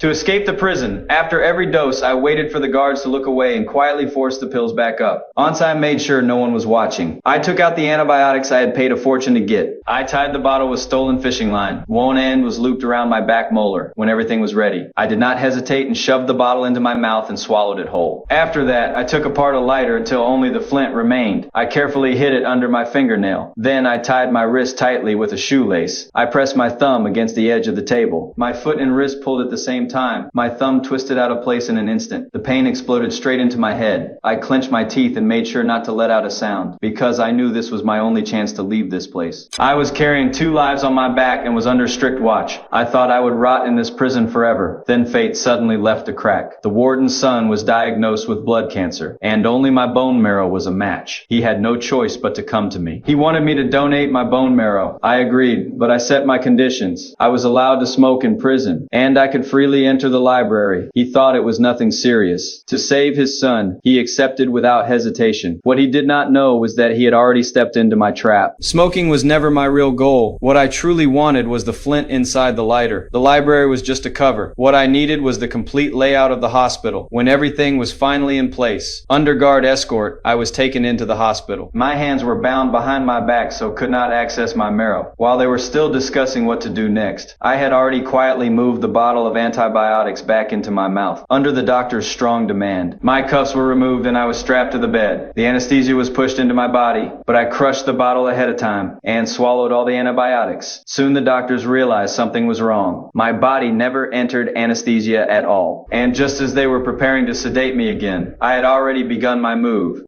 To escape the prison, after every dose, I waited for the guards to look away and quietly forced the pills back up. Once I made sure no one was watching, I took out the antibiotics I had paid a fortune to get. I tied the bottle with stolen fishing line. One end was looped around my back molar. When everything was ready, I did not hesitate and shoved the bottle into my mouth and swallowed it whole. After that, I took apart a lighter until only the flint remained. I carefully hid it under my fingernail. Then I tied my wrist tightly with a shoelace. I pressed my thumb against the edge of the table. My foot and wrist pulled at the same time. My thumb twisted out of place in an instant. The pain exploded straight into my head. I clenched my teeth and made sure not to let out a sound, because I knew this was my only chance to leave this place. I was carrying 2 lives on my back and was under strict watch. I thought I would rot in this prison forever. Then fate suddenly left a crack. The warden's son was diagnosed with blood cancer, and only my bone marrow was a match. He had no choice but to come to me. He wanted me to donate my bone marrow. I agreed, but I set my conditions. I was allowed to smoke in prison, and I could freely enter the library. He thought it was nothing serious. To save his son, he accepted without hesitation. What he did not know was that he had already stepped into my trap. Smoking was never my real goal. What I truly wanted was the flint inside the lighter. The library was just a cover. What I needed was the complete layout of the hospital. When everything was finally in place, under guard escort, I was taken into the hospital. My hands were bound behind my back so could not access my marrow. While they were still discussing what to do next, I had already quietly moved the bottle of antibiotics back into my mouth, under the doctor's strong demand. My cuffs were removed and I was strapped to the bed. The anesthesia was pushed into my body, but I crushed the bottle ahead of time and swallowed all the antibiotics. Soon the doctors realized something was wrong. My body never entered anesthesia at all. And just as they were preparing to sedate me again, I had already begun my move.